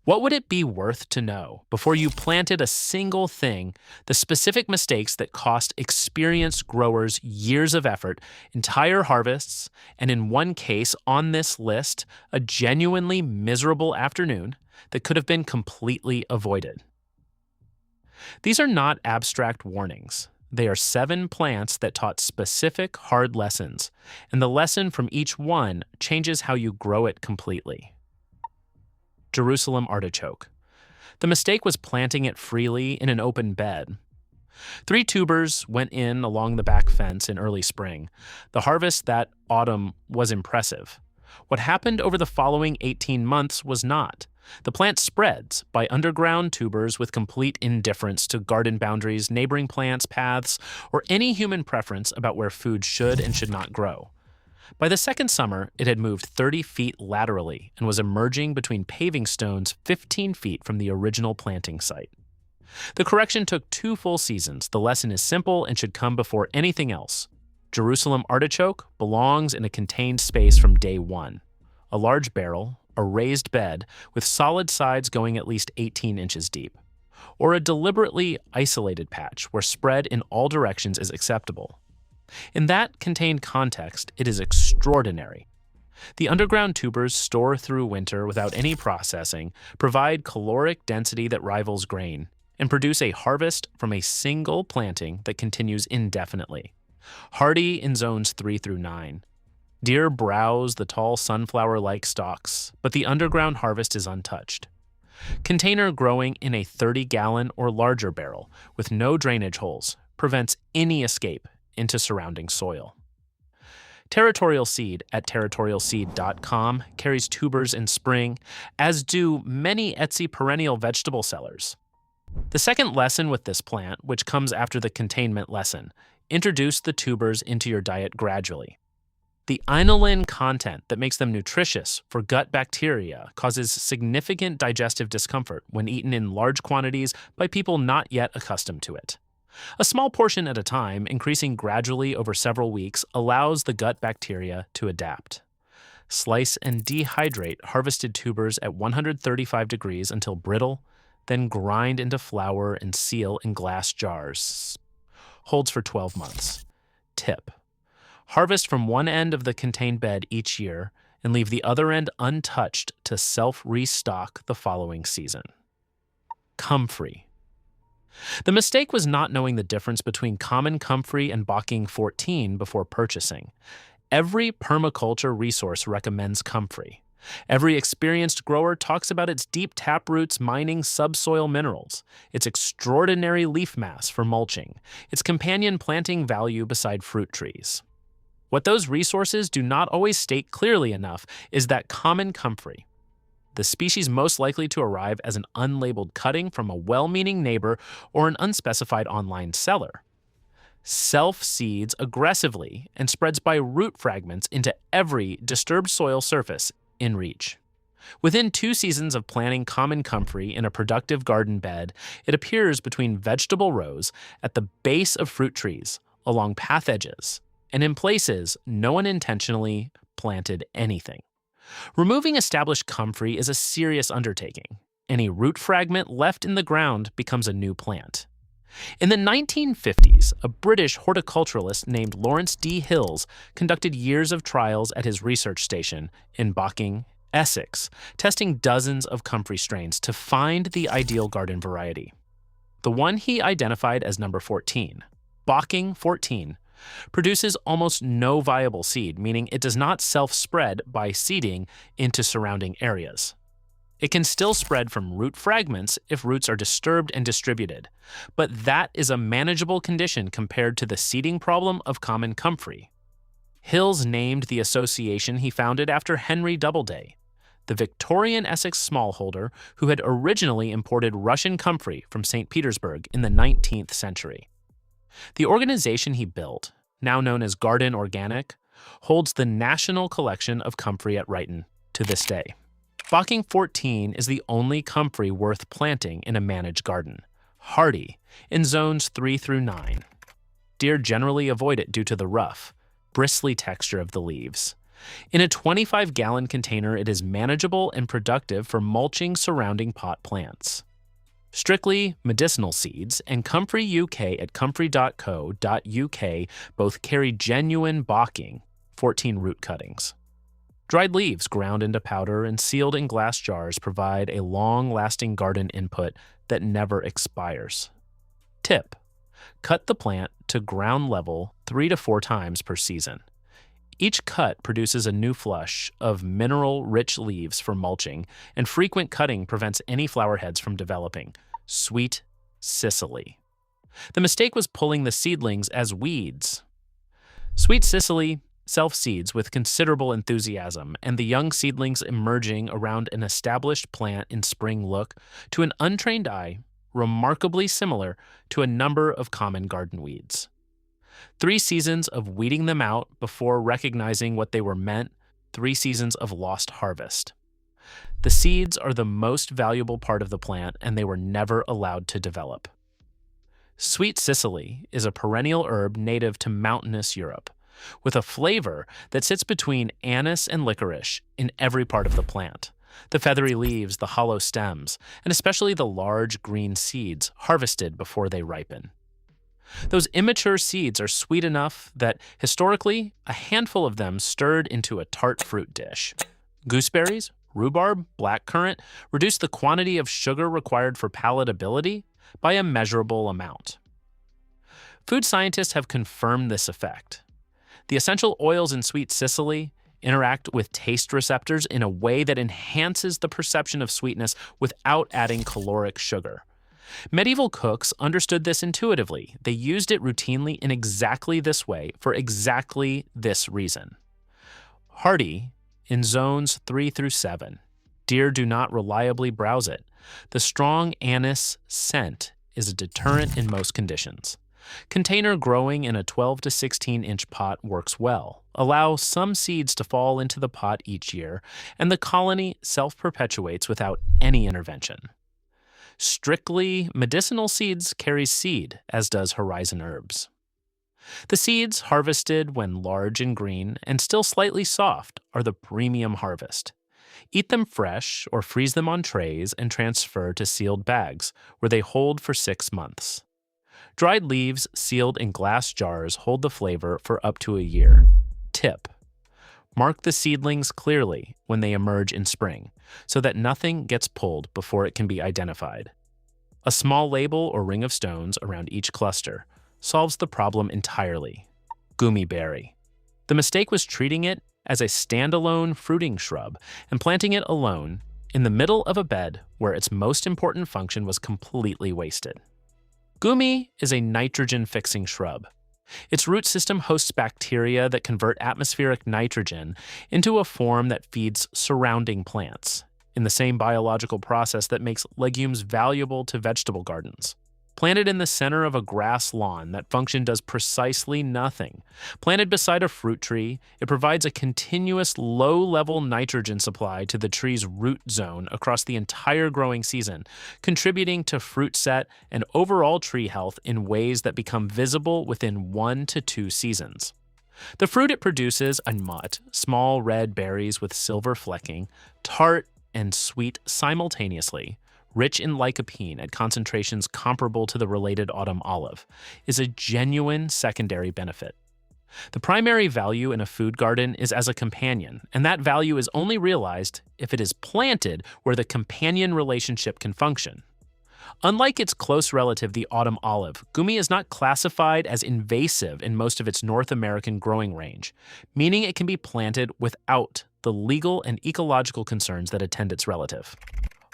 What would it be worth to know before you planted a single thing, the specific mistakes that cost experienced growers years of effort, entire harvests, and in one case on this list, a genuinely miserable afternoon that could have been completely avoided? These are not abstract warnings. They are 7 plants that taught specific hard lessons, and the lesson from each one changes how you grow it completely. Jerusalem artichoke. The mistake was planting it freely in an open bed. 3 tubers went in along the back fence in early spring. The harvest that autumn was impressive. What happened over the following 18 months was not. The plant spreads by underground tubers with complete indifference to garden boundaries, neighboring plants, paths, or any human preference about where food should and should not grow. By the second summer, it had moved 30 feet laterally and was emerging between paving stones 15 feet from the original planting site. The correction took 2 full seasons. The lesson is simple and should come before anything else. Jerusalem artichoke belongs in a contained space from day one. A large barrel, a raised bed with solid sides going at least 18 inches deep, or a deliberately isolated patch where spread in all directions is acceptable. In that contained context, it is extraordinary. The underground tubers store through winter without any processing, provide caloric density that rivals grain, and produce a harvest from a single planting that continues indefinitely. Hardy in zones 3 through 9. Deer browse the tall sunflower-like stalks, but the underground harvest is untouched. Container growing in a 30-gallon or larger barrel with no drainage holes prevents any escape into surrounding soil. Territorial Seed at territorialseed.com carries tubers in spring, as do many Etsy perennial vegetable sellers. The second lesson with this plant, which comes after the containment lesson, introduce the tubers into your diet gradually. The inulin content that makes them nutritious for gut bacteria causes significant digestive discomfort when eaten in large quantities by people not yet accustomed to it. A small portion at a time, increasing gradually over several weeks, allows the gut bacteria to adapt. Slice and dehydrate harvested tubers at 135 degrees until brittle, then grind into flour and seal in glass jars. Holds for 12 months. Tip: harvest from one end of the contained bed each year and leave the other end untouched to self-restock the following season. Comfrey. The mistake was not knowing the difference between common comfrey and Bocking 14 before purchasing. Every permaculture resource recommends comfrey. Every experienced grower talks about its deep taproots mining subsoil minerals, its extraordinary leaf mass for mulching, its companion planting value beside fruit trees. What those resources do not always state clearly enough is that common comfrey, the species most likely to arrive as an unlabeled cutting from a well-meaning neighbor or an unspecified online seller, self-seeds aggressively and spreads by root fragments into every disturbed soil surface in reach. Within 2 seasons of planting common comfrey in a productive garden bed, it appears between vegetable rows, at the base of fruit trees, along path edges, and in places no one intentionally planted anything. Removing established comfrey is a serious undertaking. Any root fragment left in the ground becomes a new plant. In the 1950s, a British horticulturalist named Lawrence D. Hills conducted years of trials at his research station in Bocking, Essex, testing dozens of comfrey strains to find the ideal garden variety. The one he identified as number 14, Bocking 14, produces almost no viable seed, meaning it does not self-spread by seeding into surrounding areas. It can still spread from root fragments if roots are disturbed and distributed, but that is a manageable condition compared to the seeding problem of common comfrey. Hills named the association he founded after Henry Doubleday, the Victorian Essex smallholder who had originally imported Russian comfrey from St. Petersburg in the 19th century. The organization he built, now known as Garden Organic, holds the national collection of comfrey at Brighton to this day. Bocking 14 is the only comfrey worth planting in a managed garden, hardy in zones 3 through 9. Deer generally avoid it due to the rough, bristly texture of the leaves. In a 25-gallon container, it is manageable and productive for mulching surrounding pot plants. Strictly medicinal seeds and Comfrey UK at comfrey.co.uk both carry genuine balking, 14 root cuttings. Dried leaves ground into powder and sealed in glass jars provide a long-lasting garden input that never expires. Tip: cut the plant to ground level 3 to 4 times per season. Each cut produces a new flush of mineral-rich leaves for mulching, and frequent cutting prevents any flower heads from developing. Sweet cicely. The mistake was pulling the seedlings as weeds. Sweet cicely self-seeds with considerable enthusiasm, and the young seedlings emerging around an established plant in spring look, to an untrained eye, remarkably similar to a number of common garden weeds. 3 seasons of weeding them out before recognizing what they were meant, 3 seasons of lost harvest. The seeds are the most valuable part of the plant, and they were never allowed to develop. Sweet cicely is a perennial herb native to mountainous Europe, with a flavor that sits between anise and licorice in every part of the plant. The feathery leaves, the hollow stems, and especially the large green seeds harvested before they ripen. Those immature seeds are sweet enough that, historically, a handful of them stirred into a tart fruit dish. Gooseberries, rhubarb, blackcurrant reduce the quantity of sugar required for palatability by a measurable amount. Food scientists have confirmed this effect. The essential oils in sweet cicely interact with taste receptors in a way that enhances the perception of sweetness without adding caloric sugar. Medieval cooks understood this intuitively. They used it routinely in exactly this way for exactly this reason. Hardy, in zones 3 through 7. Deer do not reliably browse it. The strong anise scent is a deterrent in most conditions. Container growing in a 12 to 16-inch pot works well. Allow some seeds to fall into the pot each year, and the colony self-perpetuates without any intervention. Strictly medicinal seeds carry seed, as does horizon herbs. The seeds, harvested when large and green and still slightly soft, are the premium harvest. Eat them fresh or freeze them on trays and transfer to sealed bags, where they hold for 6 months. Dried leaves sealed in glass jars hold the flavor for up to a year. Tip: mark the seedlings clearly when they emerge in spring, so that nothing gets pulled before it can be identified. A small label or ring of stones around each cluster solves the problem entirely. Goumi berry. The mistake was treating it as a standalone fruiting shrub and planting it alone in the middle of a bed where its most important function was completely wasted. Goumi is a nitrogen-fixing shrub. Its root system hosts bacteria that convert atmospheric nitrogen into a form that feeds surrounding plants, in the same biological process that makes legumes valuable to vegetable gardens. Planted in the center of a grass lawn, that function does precisely nothing. Planted beside a fruit tree, it provides a continuous low-level nitrogen supply to the tree's root zone across the entire growing season, contributing to fruit set and overall tree health in ways that become visible within 1 to 2 seasons. The fruit it produces are nut, small red berries with silver flecking, tart and sweet simultaneously, rich in lycopene at concentrations comparable to the related autumn olive, is a genuine secondary benefit. The primary value in a food garden is as a companion, and that value is only realized if it is planted where the companion relationship can function. Unlike its close relative, the autumn olive, Goumi is not classified as invasive in most of its North American growing range, meaning it can be planted without the legal and ecological concerns that attend its relative.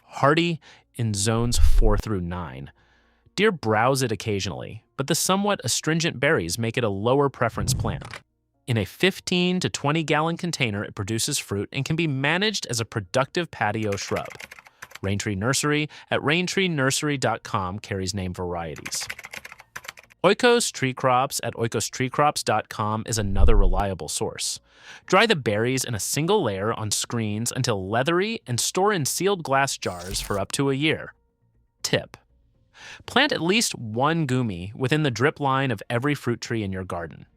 Hardy in zones 4 through 9. Deer browse it occasionally, but the somewhat astringent berries make it a lower preference plant. In a 15 to 20-gallon container, it produces fruit and can be managed as a productive patio shrub. Raintree Nursery at raintreenursery.com carries name varieties. Oikos Tree Crops at oikostreecrops.com is another reliable source. Dry the berries in a single layer on screens until leathery and store in sealed glass jars for up to a year. Tip: plant at least 1 Goumi within the drip line of every fruit tree in your garden.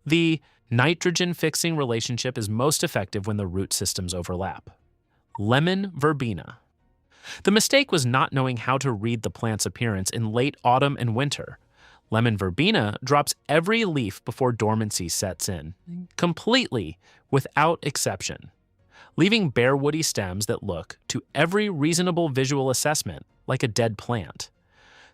The Nitrogen-fixing relationship is most effective when the root systems overlap. Lemon verbena. The mistake was not knowing how to read the plant's appearance in late autumn and winter. Lemon verbena drops every leaf before dormancy sets in, completely, without exception, leaving bare woody stems that look, to every reasonable visual assessment, like a dead plant.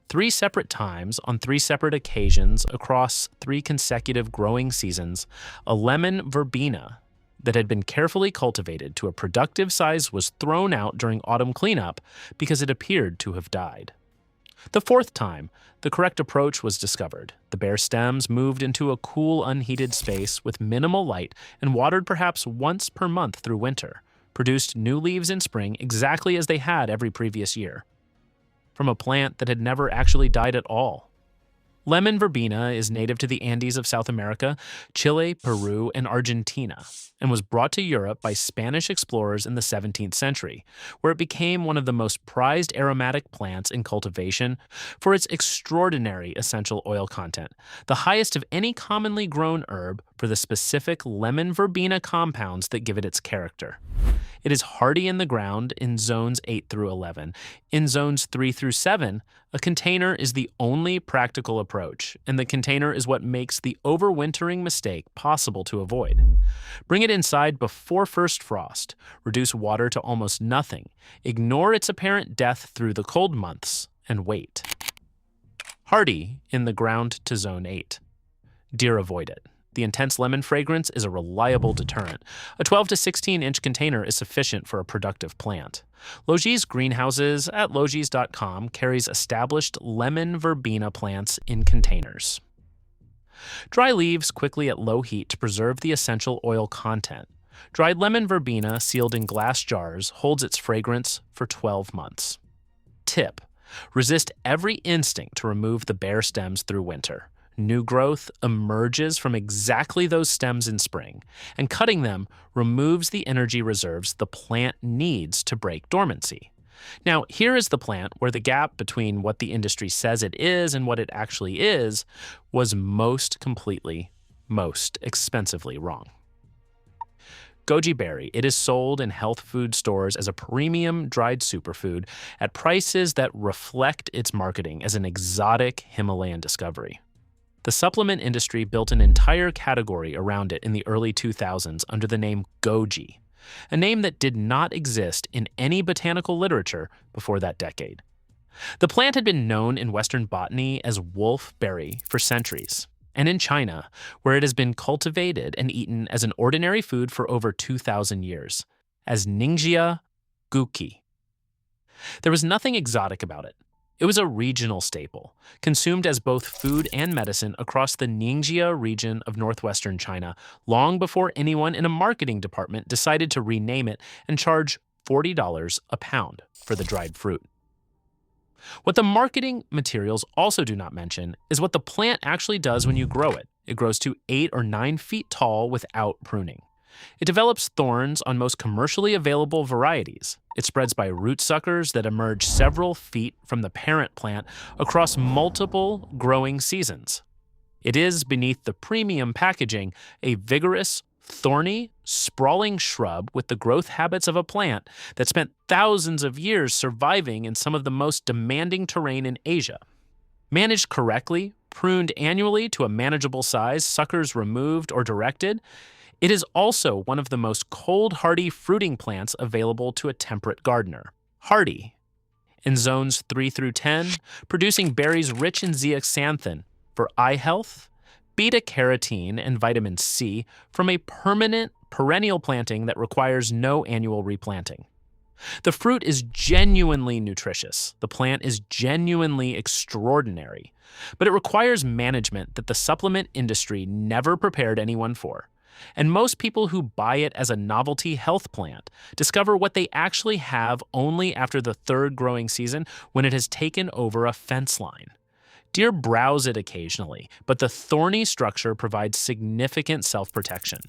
3 separate times, on 3 separate occasions, across 3 consecutive growing seasons, a lemon verbena that had been carefully cultivated to a productive size was thrown out during autumn cleanup because it appeared to have died. The 4th time, the correct approach was discovered. The bare stems moved into a cool, unheated space with minimal light and watered perhaps once per month through winter, produced new leaves in spring exactly as they had every previous year, from a plant that had never actually died at all. Lemon verbena is native to the Andes of South America, Chile, Peru, and Argentina, and was brought to Europe by Spanish explorers in the 17th century, where it became one of the most prized aromatic plants in cultivation for its extraordinary essential oil content, the highest of any commonly grown herb for the specific lemon verbena compounds that give it its character. It is hardy in the ground in zones 8 through 11. In zones 3 through 7, a container is the only practical approach, and the container is what makes the overwintering mistake possible to avoid. Bring it inside before first frost, reduce water to almost nothing, ignore its apparent death through the cold months, and wait. Hardy in the ground to zone 8. Deer avoid it. The intense lemon fragrance is a reliable deterrent. A 12 to 16-inch container is sufficient for a productive plant. Logis Greenhouses at logis.com carries established lemon verbena plants in containers. Dry leaves quickly at low heat to preserve the essential oil content. Dried lemon verbena sealed in glass jars holds its fragrance for 12 months. Tip: resist every instinct to remove the bare stems through winter. New growth emerges from exactly those stems in spring, and cutting them removes the energy reserves the plant needs to break dormancy. Now, here is the plant where the gap between what the industry says it is and what it actually is was most expensively wrong. Goji berry. It is sold in health food stores as a premium dried superfood at prices that reflect its marketing as an exotic Himalayan discovery. The supplement industry built an entire category around it in the early 2000s under the name Goji, a name that did not exist in any botanical literature before that decade. The plant had been known in Western botany as wolfberry for centuries, and in China, where it has been cultivated and eaten as an ordinary food for over 2,000 years, as Ningxia guqi. There was nothing exotic about it. It was a regional staple, consumed as both food and medicine across the Ningxia region of northwestern China long before anyone in a marketing department decided to rename it and charge $40 a pound for the dried fruit. What the marketing materials also do not mention is what the plant actually does when you grow it. It grows to 8 or 9 feet tall without pruning. It develops thorns on most commercially available varieties. It spreads by root suckers that emerge several feet from the parent plant across multiple growing seasons. It is, beneath the premium packaging, a vigorous, thorny, sprawling shrub with the growth habits of a plant that spent thousands of years surviving in some of the most demanding terrain in Asia. Managed correctly, pruned annually to a manageable size, suckers removed or directed, it is also one of the most cold-hardy fruiting plants available to a temperate gardener. Hardy, in zones 3 through 10, producing berries rich in zeaxanthin for eye health, beta-carotene and vitamin C from a permanent, perennial planting that requires no annual replanting. The fruit is genuinely nutritious. The plant is genuinely extraordinary. But it requires management that the supplement industry never prepared anyone for. And most people who buy it as a novelty health plant discover what they actually have only after the 3rd growing season when it has taken over a fence line. Deer browse it occasionally, but the thorny structure provides significant self-protection.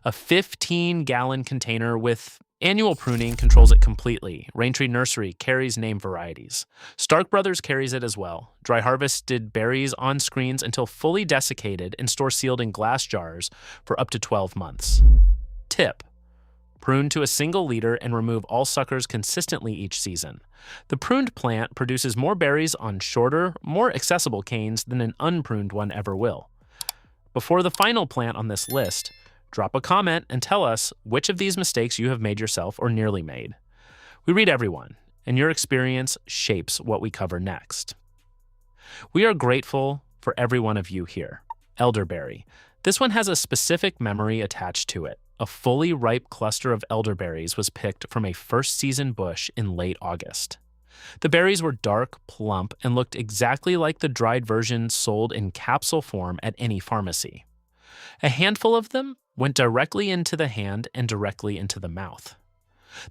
A 15-gallon container with Annual pruning controls it completely. Raintree Nursery carries name varieties. Stark Brothers carries it as well. Dry harvested berries on screens until fully desiccated and store sealed in glass jars for up to 12 months. Tip: prune to a single leader and remove all suckers consistently each season. The pruned plant produces more berries on shorter, more accessible canes than an unpruned one ever will. Before the final plant on this list, drop a comment and tell us which of these mistakes you have made yourself or nearly made. We read everyone, and your experience shapes what we cover next. We are grateful for every one of you here. Elderberry. This one has a specific memory attached to it. A fully ripe cluster of elderberries was picked from a first-season bush in late August. The berries were dark, plump, and looked exactly like the dried version sold in capsule form at any pharmacy. A handful of them went directly into the hand and directly into the mouth.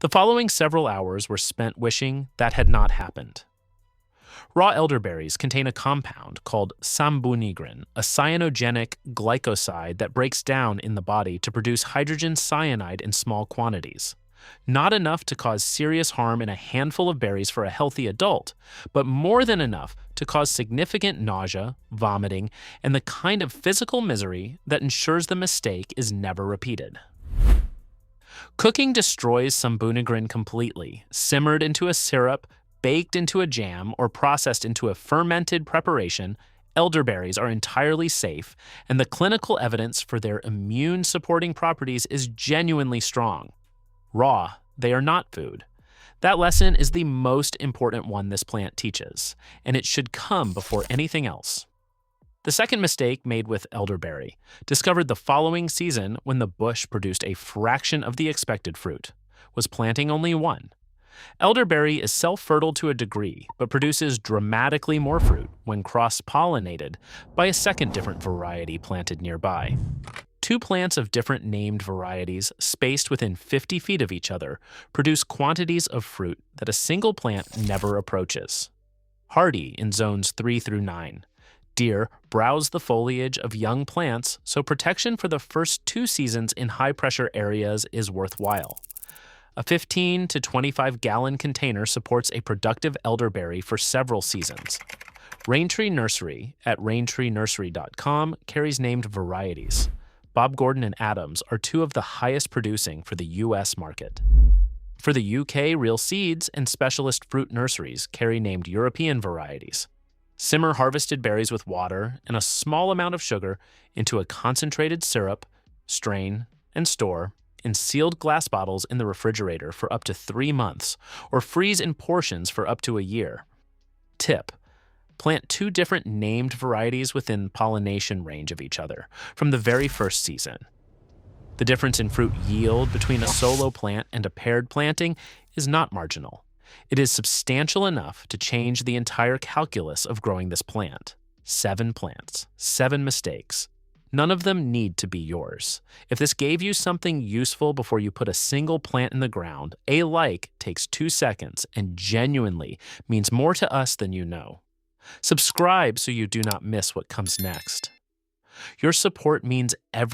The following several hours were spent wishing that had not happened. Raw elderberries contain a compound called sambunigrin, a cyanogenic glycoside that breaks down in the body to produce hydrogen cyanide in small quantities. Not enough to cause serious harm in a handful of berries for a healthy adult, but more than enough to cause significant nausea, vomiting, and the kind of physical misery that ensures the mistake is never repeated. Cooking destroys sambunigrin completely. Simmered into a syrup, baked into a jam, or processed into a fermented preparation, elderberries are entirely safe, and the clinical evidence for their immune-supporting properties is genuinely strong. Raw, they are not food. That lesson is the most important one this plant teaches, and it should come before anything else. The second mistake made with elderberry, discovered the following season when the bush produced a fraction of the expected fruit, was planting only one. Elderberry is self-fertile to a degree, but produces dramatically more fruit when cross-pollinated by a second different variety planted nearby. Two plants of different named varieties, spaced within 50 feet of each other, produce quantities of fruit that a single plant never approaches. Hardy in zones 3 through 9. Deer browse the foliage of young plants, so protection for the first 2 seasons in high-pressure areas is worthwhile. A 15 to 25-gallon container supports a productive elderberry for several seasons. Raintree Nursery at raintreenursery.com carries named varieties. Bob Gordon and Adams are 2 of the highest producing for the U.S. market. For the UK, Real Seeds and Specialist Fruit Nurseries carry named European varieties. Simmer harvested berries with water and a small amount of sugar into a concentrated syrup, strain, and store in sealed glass bottles in the refrigerator for up to 3 months, or freeze in portions for up to a year. Tip: plant 2 different named varieties within pollination range of each other from the very first season. The difference in fruit yield between a solo plant and a paired planting is not marginal. It is substantial enough to change the entire calculus of growing this plant. 7 plants, 7 mistakes. None of them need to be yours. If this gave you something useful before you put a single plant in the ground, a like takes 2 seconds and genuinely means more to us than you know. Subscribe so you do not miss what comes next. Your support means everything.